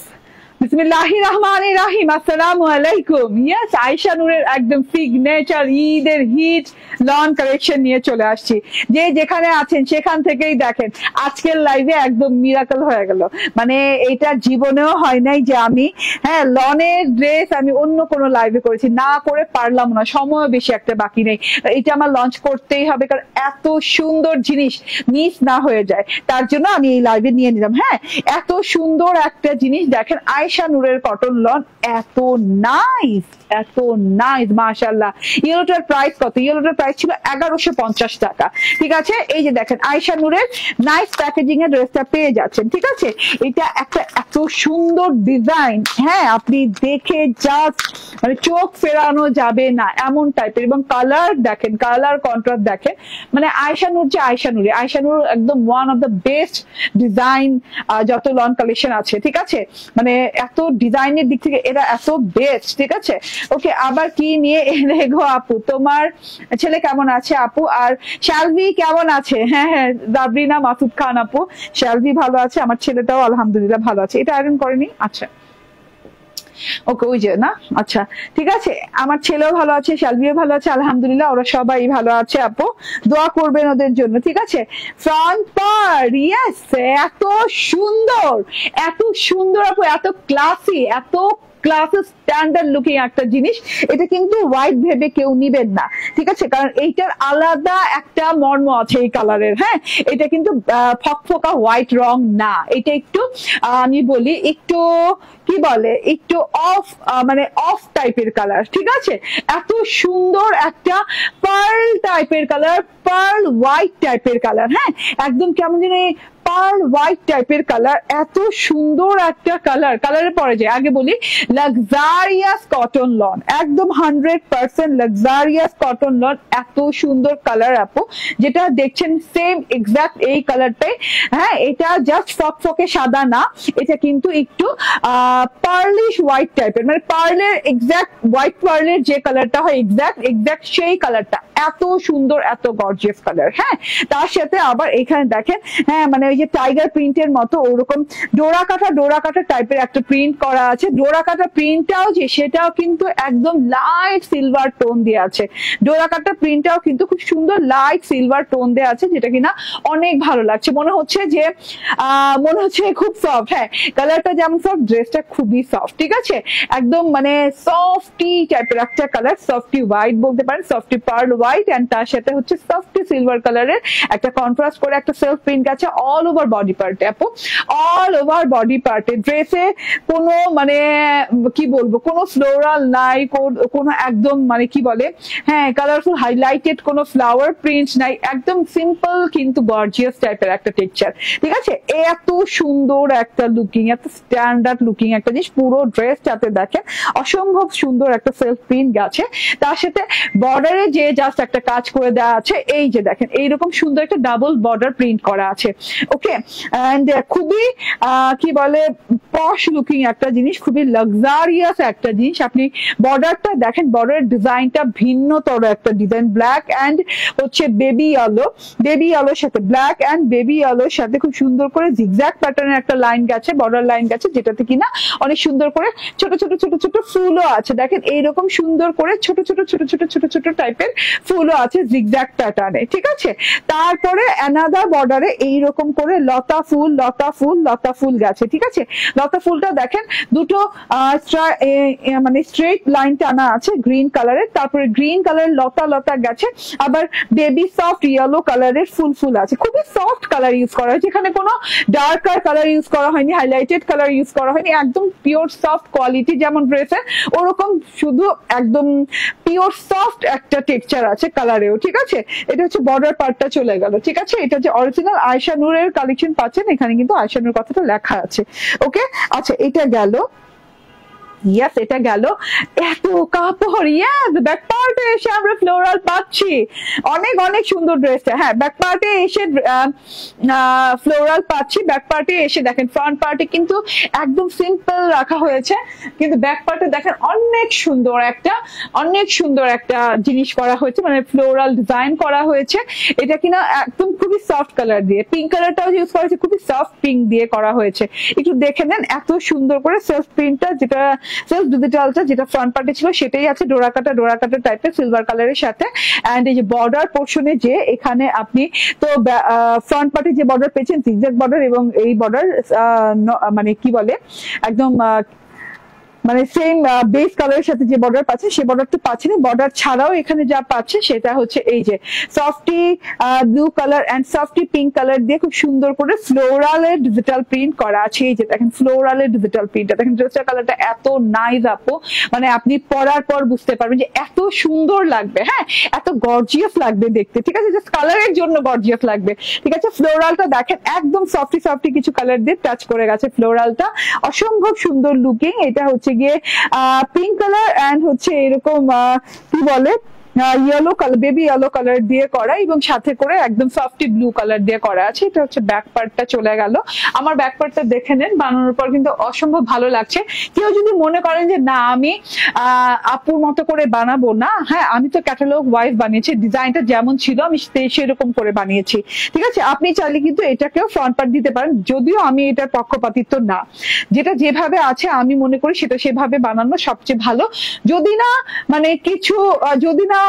বিসমিল্লাহির রহমানির রহিম, আসসালামু আলাইকুম। ইয়েস, আয়েশা নূরের একদম সিগনেচার ঈদের হিট লন কালেকশন নিয়ে চলে আসছি। যে যেখানে আছেন সেখান থেকেই দেখেন আজকের লাইভে একদম মিরাকল হয়ে গেল। মানে এটা জীবনেও হয় নাই যে আমি লনের ড্রেস আমি অন্য কোনো লাইভে করেছি, না করে পারলাম না, সময় বেশি একটা বাকি নেই। এটা আমার লঞ্চ করতেই হবে, কারণ এত সুন্দর জিনিস মিস না হয়ে যায়, তার জন্য আমি এই লাইভে নিয়ে নিলাম। এত সুন্দর একটা জিনিস দেখেন, আয়েশা নূরের কটন লন, এত নাইস, এত নাইস, মাশাআল্লাহ। ইয়েলোটার প্রাইস কত? ইয়েলোটার প্রাইস ছিল 1150 টাকা। ঠিক আছে, এই যে দেখেন আয়েশা নূরের নাইস প্যাকেজিং এর ড্রেসটা পেয়ে যাচ্ছেন। ঠিক আছে, এটা একটা এত সুন্দর ডিজাইন, আপনি দেখে জাস্ট মানে চোখ ফেরানো যাবে না এমন টাইপের, এবং কালার দেখেন, কালার কন্ট্রাস্ট দেখেন। মানে আয়েশা নূর যে আয়েশা নূর, আয়েশা নূর একদম one of the best design যত লন কালেকশন আছে। ঠিক আছে, মানে এত ডিজাইনের দিক থেকে এরা এত বেস্ট। ঠিক আছে, ওকে, আবার কি নিয়ে এলে গো আপু? তোমার ছেলে কেমন আছে আপু? আর শালভি কেমন আছে? জাবরিনা মাসুদ খান আপু, শালভি ভালো আছে, আমার ছেলেটাও আলহামদুলিল্লাহ ভালো আছে। এটা আয়রন করেনি? আচ্ছা, ওকে, ওই যে না, আচ্ছা ঠিক আছে, আমার ছেলেও ভালো আছে, শালভিও ভালো আছে, আলহামদুলিল্লাহ ওরা সবাই ভালো আছে। আপু দোয়া করবেন ওদের জন্য। ঠিক আছে, ফ্রন্ট পার্ট, ইয়েস, এত সুন্দর, এত সুন্দর আপু, এত ক্লাসি, এত ক্লাসে স্ট্যান্ডার্ড লুকিং একটা জিনিস। এটা কিন্তু হোয়াইট ভেবে কেউ নিবেন না। ঠিক আছে, কারণ এইটার আলাদা একটা মর্ম আছে এই কালারের। এটা কিন্তু ফকফকা হোয়াইট রং না, এটা একটু আমি বলি একটু কি বলে, একটু অফ, মানে অফ টাইপের কালার। ঠিক আছে, এত সুন্দর একটা পার্ল টাইপের কালার, পার্ল হোয়াইট টাইপের কালার। একদম কেমন জানি পার্ল হোয়াইট টাইপের কালার, এত সুন্দর একটা কালার। কালারের পরে যে আগে বলি, লাক্সারিয়াস কটন লন, একদম 100% লাক্সারিয়াস কটন লন, এত সুন্দর কালার আপু। যেটা দেখছেন সেম এক্সাক্ট এই কালারটাই। এটা জাস্ট ফকফকে সাদা না, এটা কিন্তু একটু পার্লিশ হোয়াইট টাইপের, মানে পার্লের এক্সাক্ট হোয়াইট পার্লের যে কালারটা হয় এক্সাক্ট সেই কালারটা, এত সুন্দর, এত গর্জিয়াস কালার। তার সাথে আবার এখানে দেখেন, মানে ওই যে টাইগার প্রিন্টের মতো ওরকম ডোরা কাটা টাইপের একটা প্রিন্ট করা আছে। ডোরা কাটা প্রিন্টটাও যে সেটাও কিন্তু একদম লাইট সিলভার টোন দিয়ে আছে। ডোরা কাটা প্রিন্টটাও কিন্তু খুব সুন্দর লাইট সিলভার টোন দেওয়া আছে, যেটা কিনা অনেক ভালো লাগছে। মনে হচ্ছে যে খুব সফট। কালারটা যেমন সফট, ড্রেসটা খুবই সফট। ঠিক আছে, একদম মানে সফটি টাইপের একটা কালার, সফটি হোয়াইট বলতে পারেন, সফটি পার্ল হোয়াইট, এন্ড তার সাথে হচ্ছে সফটি সিলভার কালারের একটা কন্ট্রাস্ট করে একটা সেলফ প্রিন্ট আছে অল ওভার বডি পার্টে আপু, অল ওভার বডি পার্টে। ড্রেসে কোনো মানে কি বলবো, কোনো ফ্লোরাল নাই, কোনো একদম মানে কি বলে কালারফুল হাইলাইটেড কোনো ফ্লাওয়ার প্রিন্ট নাই, একদম সিম্পল কিন্তু গর্জিয়াস টাইপের একটা টেক্সচার। ঠিক আছে, এত সুন্দর একটা লুকিং, এত স্ট্যান্ডার্ড লুকিং একটা জিনিস। পুরো ড্রেসটাতে দেখেন অসম্ভব সুন্দর একটা সেলফ প্রিন্ট আছে, তার সাথে বর্ডারে যে জাস্ট একটা কাজ করে দেওয়া আছে। এই যে দেখেন এইরকম সুন্দর একটা ডাবল বর্ডার প্রিন্ট করা আছে। ওকে, এন্ড খুবই কি বলে পশ লুকিং একটা জিনিস, খুবই লাক্সারিয়াস একটা জিনিস। আপনি বর্ডারটা দেখেন, বর্ডারের ডিজাইনটা ভিন্নতর একটা ডিজাইন, ব্ল্যাক এন্ড হচ্ছে বেবি আলোর সাথে, ব্ল্যাক এন্ড বেবি আলোর সাথে খুব সুন্দর করে জিগজ্যাগ প্যাটার্নের একটা লাইন গেছে, বর্ডার লাইন গেছে, যেটাতে কিনা অনেক সুন্দর করে ছোট ছোট ফুলও আছে। দেখেন এইরকম সুন্দর করে ছোট ছোট টাইপের ফুলও আছে জিগজ্যাগ প্যাটার্নে। ঠিক আছে, তারপরে অ্যানাদার বর্ডারে এইরকম করে লতা ফুল গেছে। ঠিক আছে, লতা ফুলটা দেখেন দুটো মানে স্ট্রেট লাইন টানা আছে গ্রিন কালারের, তারপরে গ্রিন কালারের লতা গেছে, আবার বেবি সফট ইয়েলো কালারের ফুল আছে। খুবই সফট কালার ইউজ করা হয়েছে, এখানে কোনো ডার্কার কালার ইউজ করা হয়নি, হাইলাইটেড কালার ইউজ করা হয়নি, একদম পিওর সফট কোয়ালিটি যেমন ড্রেসের ওরকম শুধু একদম পিওর সফট একটা টেক্সচার আছে কালারেও। ঠিক আছে, এটা হচ্ছে বর্ডার পার্টটা চলে গেল। ঠিক আছে, এটা যে অরিজিনাল আয়েশা নূরের কালেকশন পাচ্ছেন, এখানে কিন্তু আয়েশা নূর কথাটা লেখা আছে। ওকে, আচ্ছা এটা গেল। ইয়াস, এটা গেল। এত কাপড়, ইয়াস, ব্যাক পার্টে এসে আমরা ফ্লোরাল পাচ্ছি, অনেক অনেক সুন্দর ড্রেসটা। হ্যাঁ, ব্যাক পার্টে এসে ফ্লোরাল পাচ্ছি। ব্যাক পার্টে এসে দেখেন ফ্রন্ট পার্টে কিন্তু একদম সিম্পল রাখা হয়েছে, কিন্তু ব্যাক পার্টে দেখেন অনেক সুন্দর একটা জিনিস করা হয়েছে, মানে ফ্লোরাল ডিজাইন করা হয়েছে। এটা কিনা একদম খুবই সফট কালার দিয়ে, পিঙ্ক কালারটাও ইউজ করা হয়েছে, খুবই সফট পিঙ্ক দিয়ে করা হয়েছে। একটু দেখে নেন এত সুন্দর করে সেলফ প্রিন্টটা, যেটা সেলফ ডিজিটালটা যেটা ফ্রন্ট পার্টে ছিল সেটাই আছে, ডোরা কাটা টাইপের সিলভার কালারের সাথে। এন্ড এই যে বর্ডার পোর্শনে যে এখানে আপনি তো ফ্রন্ট পার্টে যে বর্ডার পেয়েছেন জিগজ্যাগ বর্ডার, এবং এই বর্ডার মানে কি বলে একদম মানে সেম বেস কালারের সাথে যে বর্ডার পাচ্ছে সেই বর্ডারটা পাচ্ছেন। বর্ডার ছাড়াও এখানে যা পাচ্ছে সেটা হচ্ছে এই যে softy blue colour and softy pink colour দিয়ে খুব সুন্দর করে ফ্লোরালের ডিজিটাল প্রিন্ট করা আছে। এই যে দেখেন ফ্লোরালের ডিজিটাল প্রিন্টটা দেখেন, ড্রেসের কালারটা এত নাইস আপু, মানে আপনি পরার পর বুঝতে পারবেন যে এত সুন্দর লাগবে। হ্যাঁ, এত গর্জিয়াস লাগবে দেখতে, ঠিক আছে, জাস্ট কালারের জন্য গর্জিয়াস লাগবে, ঠিক আছে। ফ্লোরালটা দেখেন একদম সফটি কিছু কালার দিয়ে টাচ করে গেছে ফ্লোরালটা, অসম্ভব সুন্দর লুকিং। এটা হচ্ছে গিয়ে পিঙ্ক কালার এন্ড হচ্ছে এরকম কি বলে yellow colour, baby yellow colour দিয়ে করা, এবং সাথে করে একদম সফটি ব্লু কালার দিয়ে করা আছে। এটা হচ্ছে ব্যাক পার্টটা চলে গেল। আমার ব্যাক পার্টটা দেখে নেন, বানানোর পর কিন্তু অসম্ভব ভালো লাগছে। কেউ যদি মনে করেন যে না আমি আপুর মতো করে বানাবো না, হ্যাঁ আমি তো ক্যাটালগ ওয়াইজ বানিয়েছি, ডিজাইনটা যেমন ছিল আমি সেরকম করে বানিয়েছি, ঠিক আছে। আপনি চাইলে কিন্তু এটাকেও ফ্রন্ট পার্ট দিতে পারেন, যদিও আমি এটার পক্ষপাতিত্ব না, যেটা যেভাবে আছে আমি মনে করি সেটা সেভাবে বানানো সবচেয়ে ভালো। যদি না মানে কিছু যদি না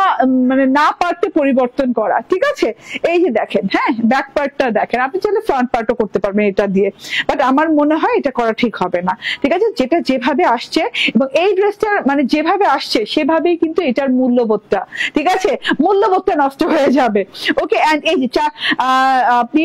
মানে না পারতে পরিবর্তন করা, ঠিক আছে। এই যে দেখেন, হ্যাঁ ব্যাক পার্টটা দেখেন, আপনি চাইলে ফ্রন্ট পার্টও করতে পারবেন এটা দিয়ে, বাট আমার মনে হয় এটা করা ঠিক হবে না, ঠিক আছে। যেটা যেভাবে আসছে এবং এই ড্রেসটার মানে যেভাবে আসছে সেভাবেই কিন্তু এটার মূল্যবোধটা, ঠিক আছে, মূল্যবোধটা নষ্ট হয়ে যাবে। ওকে, এন্ড এই যে আপনি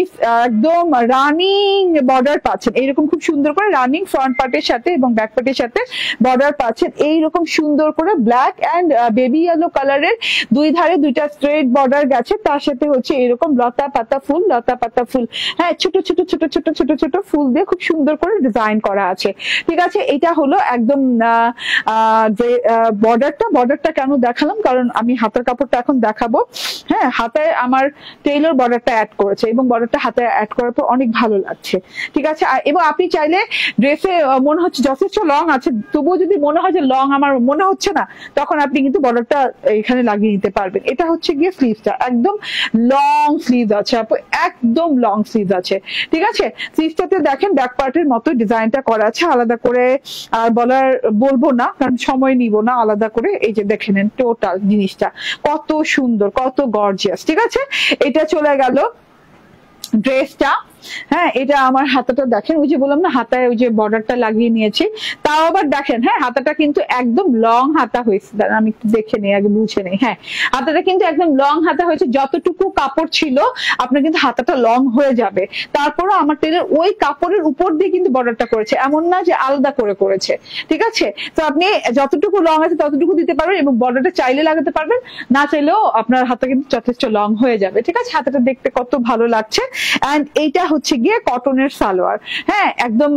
একদম রানিং বর্ডার পাচ্ছেন, এইরকম খুব সুন্দর করে রানিং ফ্রন্ট পার্টের সাথে এবং ব্যাক পার্টের সাথে বর্ডার পাচ্ছেন, এইরকম সুন্দর করে ব্ল্যাক এন্ড বেবি ইয়েলো কালারের দুই ধারে দুইটা স্ট্রেট বর্ডার গেছে, তার সাথে হচ্ছে এরকম লতা পাতা ফুল, হ্যাঁ ছোট ছোট ফুল দিয়ে খুব সুন্দর করে ডিজাইন করা আছে, ঠিক আছে। এটা হলো একদম যে বর্ডারটা কেন দেখালাম, কারণ আমি হাতের কাপড়টা এখন দেখাবো। হ্যাঁ, হাতে আমার টেইলর বর্ডারটা অ্যাড করেছে এবং বর্ডারটা হাতে অ্যাড করার পর অনেক ভালো লাগছে, ঠিক আছে। এবং আপনি চাইলে ড্রেসে মনে হচ্ছে যথেষ্ট লং আছে, তবুও যদি মনে হয় যে লং আমার মনে হচ্ছে না, তখন আপনি কিন্তু বর্ডারটা এখানে লাগিয়ে নিতে পারবেন। এটা হচ্ছে গিয়ে স্লিভসটা, একদম লং স্লিভ আছে আপু, একদম লং স্লিভ আছে, ঠিক আছে। স্লিভসটাতে দেখেন ব্যাক পার্টের মতো ডিজাইনটা করা আছে, আলাদা করে আর বলবো না কারণ সময় নিব না আলাদা করে। এই যে দেখে নেন টোটাল জিনিসটা কত সুন্দর, কত গর্জিয়াস, ঠিক আছে। এটা চলে গেল ড্রেসটা। হ্যাঁ, এটা আমার হাতাটা দেখেন, ওই যে বললাম না হাতায় ওই যে বর্ডারটা লাগিয়ে নিয়েছি, তাও আবার দেখেন, হ্যাঁ হাতাটা কিন্তু একদম লং হাতা হয়েছে, আমি একটু দেখে নিই আগে বুঝে নেই। হ্যাঁ, হাতাটা কিন্তু একদম লং হাতা হয়েছে, যতটুকু কাপড় ছিল আপনার কিন্তু হাতাটা লং হয়ে যাবে। তারপরও আমার টেলার ওই কাপড়ের উপর দিয়ে কিন্তু বর্ডারটা করেছে, এমন না যে আলাদা করে করেছে, ঠিক আছে। তো আপনি যতটুকু লং আছে ততটুকু দিতে পারবেন এবং বর্ডারটা চাইলে লাগাতে পারবেন, না চাইলেও আপনার হাতা কিন্তু যথেষ্ট লং হয়ে যাবে, ঠিক আছে। হাতাটা দেখতে কত ভালো লাগছে। এন্ড এইটা হচ্ছে গিয়ে কটনের সালোয়ার, হ্যাঁ একদম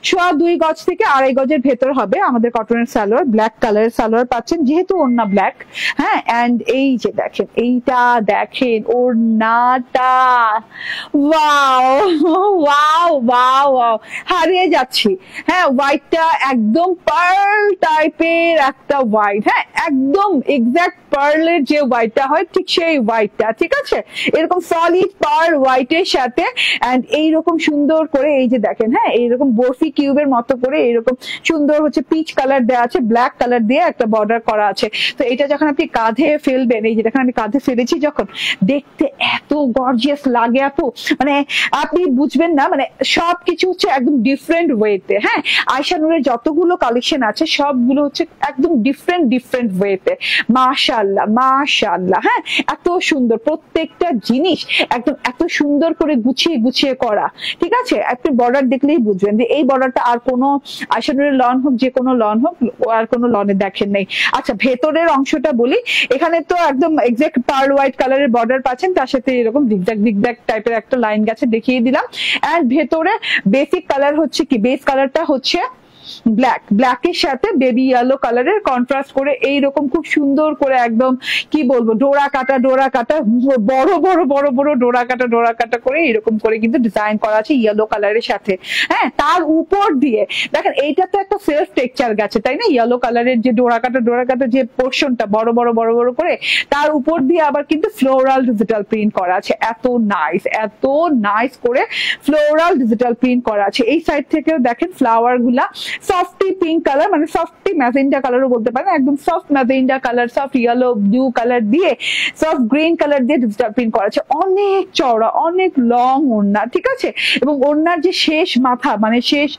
2.25 গজ থেকে 2.5 গজের ভেতর হবে আমাদের কটনের সালোয়ার, ব্ল্যাক কালারের সালোয়ার পাচ্ছেন যেহেতু ওড়না ব্ল্যাক। হ্যাঁ, এন্ড এই যে দেখেন, এইটা দেখেন ওড়নাটা, ওয়াও ওয়াও ওয়াও ওয়াও, হারিয়ে যাচ্ছি। হ্যাঁ, হোয়াইটটা একদম পার্ল টাইপের একটা হোয়াইট, হ্যাঁ একদম এক্সাক্ট পার্লের যে হোয়াইটটা হয় ঠিক সেই হোয়াইটটা, ঠিক আছে, এরকম সলিড পার্ল হোয়াইটের সাথে এন্ড এইরকম সুন্দর করে এই যে দেখেন, হ্যাঁ এইরকম বরফি কিউবের মতো করে এইরকম সুন্দর হচ্ছে পিচ কালার দেওয়া আছে, ব্ল্যাক কালার দিয়ে একটা বর্ডার করা আছে। তো এটা যখন আপনি কাঁধে ফেলবেন, এই যে দেখেন আমি কাঁধে ফেলেছি যখন, দেখতে এত গর্জিয়াস লাগে আপু, মানে আপনি বুঝবেন না, মানে সবকিছু হচ্ছে একদম ডিফারেন্ট ওয়েতে। হ্যাঁ, আয়শা নূরের যতগুলো কালেকশন আছে সবগুলো হচ্ছে একদম ডিফারেন্ট ওয়েতে, মাশাআল্লাহ মাশাআল্লাহ। হ্যাঁ, এত সুন্দর প্রত্যেকটা জিনিস, একদম এত সুন্দর করে গুছিয়ে করা, ঠিক আছে। আপনি বর্ডার দেখলেই বুঝবেন যে এই বর্ডারটা আর কোনো আয়শা নূরের লন হোক, যে কোনো লন হোক, আর কোনো লনে দেখেন নেই। আচ্ছা, ভেতরের অংশটা বলি, এখানে তো একদম এক্সাক্ট পার্ল হোয়াইট কালারের বর্ডার পাচ্ছেন, তার সাথে এরকম জিগজ্যাগ টাইপের একটা লাইন গেছে, দেখিয়ে দিলাম। এন্ড ভেতরে বেসিক কালার হচ্ছে কি, বেস কালারটা হচ্ছে ব্ল্যাকের সাথে বেবি ইয়েলো কালারের কন্ট্রাস্ট করে এইরকম খুব সুন্দর করে একদম কি বলবো ডোরা কাটা বড় বড় বড় বড় ডোরা কাটা করে এরকম করে কিন্তু ডিজাইন করা আছে ইয়েলো কালারের সাথে। হ্যাঁ, তার উপর দিয়ে দেখেন এইটা তো একটা সেলফ টেক্সচার গেছে তাই না, ইয়েলো কালারের যে ডোরা কাটা যে পোর্শনটা বড় বড় করে তার উপর দিয়ে আবার কিন্তু ফ্লোরাল ডিজিটাল প্রিন্ট করা আছে। এত নাইস করে ফ্লোরাল ডিজিটাল প্রিন্ট করা আছে। এই সাইড থেকেও দেখেন ফ্লাওয়ার গুলা সফটি পিঙ্ক কালার, মানে সফটি ম্যাজেন্ডা কালারও বলতে পারেন, একদম soft magenta colour, soft yellow blue colour দিয়ে, সফট গ্রিন কালার দিয়ে ডিজিটাল প্রিন্ট করা আছে। অনেক চওড়া, অনেক লং ওড়না, ঠিক আছে। এবং ওড়নার যে শেষ মাথা মানে শেষ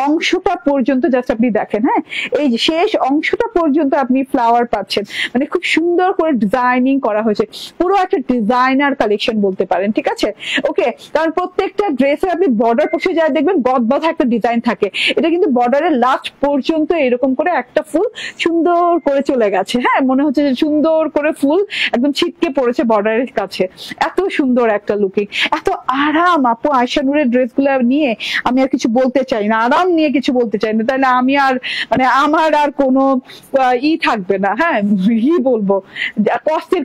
অংশটা পর্যন্ত জাস্ট আপনি দেখেন, হ্যাঁ এই যে শেষ অংশটা পর্যন্ত আপনি ফ্লাওয়ার পাচ্ছেন, মানে খুব সুন্দর করে ডিজাইনিং করা হয়েছে, পুরো একটা ডিজাইনার কালেকশন বলতে পারেন, ঠিক আছে। ওকে, কারণ প্রত্যেকটা ড্রেসে আপনি বর্ডার পৌঁছে যায় দেখবেন গদবাধা একটা ডিজাইন থাকে, এটা কিন্তু বর্ডারের লাস্ট পর্যন্ত এরকম করে একটা ফুল সুন্দর করে চলে গেছে। হ্যাঁ, মনে হচ্ছে যে সুন্দর করে ফুল একদম ছিটকে পড়েছে বর্ডারের কাছে, এত সুন্দর একটা লুকিং, এত আরাম। আপু আয়শা নূরের ড্রেস গুলা নিয়ে আমি আর কিছু বলতে চাই না, আরাম নিয়ে কিছু বলতে চাই না, তাহলে আমি আর মানে আমার আর কোনো থাকবে না, হ্যাঁ কি বলবো, কষ্টের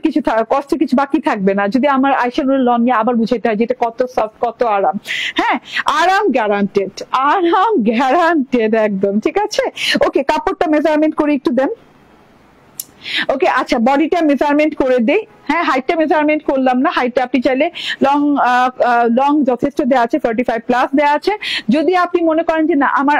কিছু বাকি থাকবে না যদি আমার আয়শা নূরের লন নিয়ে আবার বুঝাইতে হয় যেটা কত সফট, কত আরাম। হ্যাঁ, আরাম গ্যারান্টেড একদম, ঠিক আছে। ওকে, কাপড়টা মেজারমেন্ট করে একটু দেন। ওকে, আচ্ছা বডিটা মেজারমেন্ট করে দেই। হ্যাঁ, হাইটটা মেজারমেন্ট করলাম না, হাইটটা আপনি চাইলে লং যথেষ্ট দেওয়া আছে, 45 প্লাস দেওয়া আছে। যদি আপনি মনে করেন যে না আমার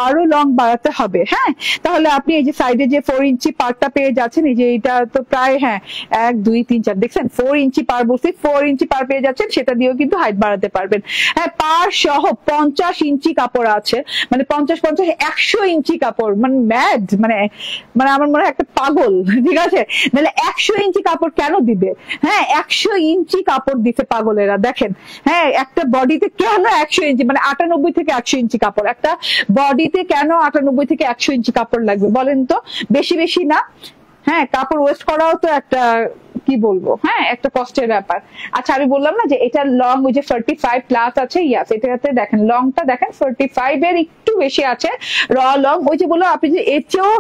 আরো লং বাড়াতে হবে, হ্যাঁ তাহলে আপনি এই যে সাইডে যে 4 ইঞ্চি পার্টটা পেয়ে যাচ্ছেন, এই যে এটা তো প্রায় হ্যাঁ 1 2 3 4 দেখছেন 4 ইঞ্চি পার বলছি, 4 ইঞ্চি পার পেয়ে যাচ্ছেন, সেটা দিয়েও কিন্তু হাইট বাড়াতে পারবেন। হ্যাঁ, পার সহ 50 ইঞ্চি কাপড় আছে, মানে 100 ইঞ্চি কাপড়, মানে ম্যাড, মানে আমার মনে হয় একটা পাগল, ঠিক আছে। নাহলে 100 ইঞ্চি কাপড় কেন দিবে? হ্যাঁ, 100 ইঞ্চি কাপড় দিতে পাগলেরা, দেখেন। হ্যাঁ, একটা বডিতে কেন 100 ইঞ্চি, মানে 98 থেকে 100 ইঞ্চি কাপড়, একটা বডিতে কেন 98 থেকে 100 ইঞ্চি কাপড় লাগবে বলেন তো? বেশি না? হ্যাঁ, কাপড় ওয়েস্ট করাও তো একটা কি বলবো, হ্যাঁ একটা কষ্টের ব্যাপার। আচ্ছা, আমি বললাম না যে এটা লং ওই যে 45 প্লাস আছে, ইয়াস এটাতে দেখেন লংটা দেখেন 45 এর একটু বেশি আছে র লং। ওই যে বললাম আপনি যে এর চেয়েও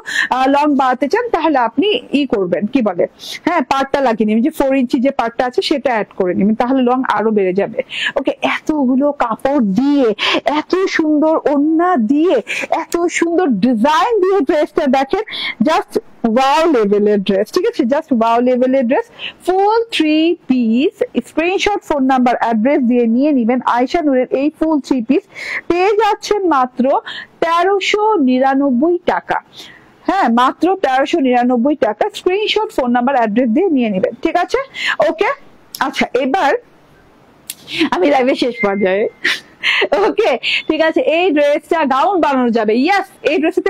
লং বাড়াতে চান তাহলে আপনি করবেন কি বলে, হ্যাঁ পার্টটা লাগিয়ে নেবেন, যে 4 ইঞ্চি যে পার্টটা আছে সেটা অ্যাড করে নেবেন, তাহলে লং আরো বেড়ে যাবে। ওকে, এতগুলো কাপড় দিয়ে, এত সুন্দর ওড়না দিয়ে, এত সুন্দর ডিজাইন দিয়ে ড্রেসটা দেখেন, জাস্ট ওয়াও লেভেলের ড্রেস, ঠিক আছে, জাস্ট ওয়াও লেভেলের ড্রেস। ফুল 3 piece, screenshot, phone number, address দিয়ে নিয়ে নিবেন। আয়শা নূরের এই ফুল 3 পিস পেয়ে যাচ্ছেন মাত্র 1399 টাকা। হ্যাঁ, মাত্র 1399 টাকা। স্ক্রিনশট, ফোন নাম্বার, অ্যাড্রেস দিয়ে নিয়ে নিবেন, ঠিক আছে। ওকে, আচ্ছা এবার আমি লাইভে শেষ পর্যায়ে। ওকে, ঠিক আছে, এই ড্রেসটা গাউন বানানো যাবে। ইয়েস, এই ড্রেসে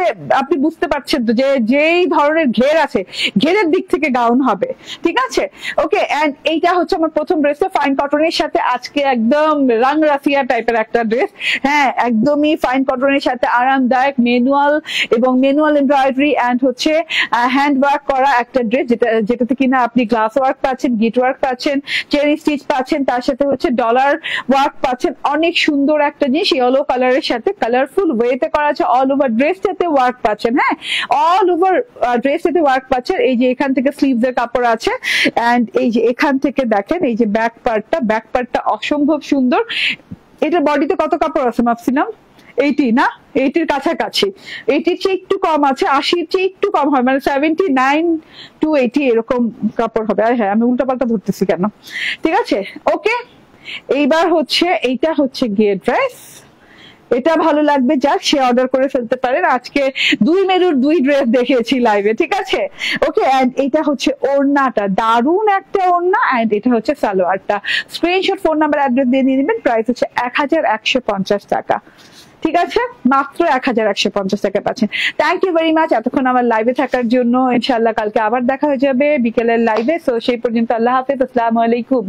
আপনি বুঝতে পারছেন তো যে যেই ধরনের ঘের আছে, ঘেরের দিক থেকে গাউন হবে, ঠিক আছে। ওকে, এন্ড এইটা হচ্ছে আমার প্রথম ড্রেস, ফাইন কটনের সাথে আজকে একদম রাং রাফিয়া টাইপের একটা ড্রেস। হ্যাঁ, একদমই ফাইন কটনের সাথে আরামদায়ক ম্যানুয়াল এমব্রয়ডারি এন্ড হচ্ছে হ্যান্ড ওয়ার্ক করা একটা ড্রেস, যেটাতে কিনা আপনি গ্লাস ওয়ার্ক পাচ্ছেন, গিট ওয়ার্ক পাচ্ছেন, চেরি স্টিচ পাচ্ছেন, তার সাথে হচ্ছে ডলার ওয়ার্ক পাচ্ছেন। অনেক সুন্দর একটা জিনিস, ইয়েলো কালারের সাথে কালারফুল ওয়েতে করা আছে, অল ওভার ড্রেসটাতে ওয়ার্ক পাচ্ছেন। হ্যাঁ, অল ওভার ড্রেসটাতে ওয়ার্ক পাচ্ছেন। এই যে এখান থেকে স্লিভস এর কাপড় আছে, এন্ড এই যে এখান থেকে দেখেন এই যে ব্যাক পার্টটা অসম্ভব সুন্দর। এটা বডিতে কত কাপড় আছে মাপছিলাম 80 না, 80 কাছাকাছি, 80 চেয়ে একটু কম আছে, 80 চেয়ে একটু কম হয়, মানে 79 to 80 এরকম কাপড় হবে। আর হ্যাঁ, আমি উল্টাপাল্টা ধরতেছি কেন, ঠিক আছে। ওকে, এইবার হচ্ছে এইটা হচ্ছে গিয়ে ড্রেস, এটা ভালো লাগবে যাক সে অর্ডার করে ফেলতে পারেন। আজকে 2 মেরুর 2 ড্রেস দেখিয়েছি লাইভে, ঠিক আছে। ওকে, এন্ড এটা হচ্ছে ওড়নাটা, দারুন একটা ওড়না, এন্ড এটা হচ্ছে সালোয়ারটা। স্ক্রিনশট, ফোন নাম্বার, অ্যাড্রেস দিয়ে নিয়ে নেবেন। প্রাইস হচ্ছে 1150 টাকা, ঠিক আছে, মাত্র 1150 টাকা পাচ্ছেন। থ্যাংক ইউ ভেরি মাচ এতক্ষণ আমার লাইভে থাকার জন্য। ইনশাআল্লাহ কালকে আবার দেখা হয়ে যাবে বিকেলের লাইভে। সো সেই পর্যন্ত আল্লাহ হাফেজ, আসসালামু আলাইকুম।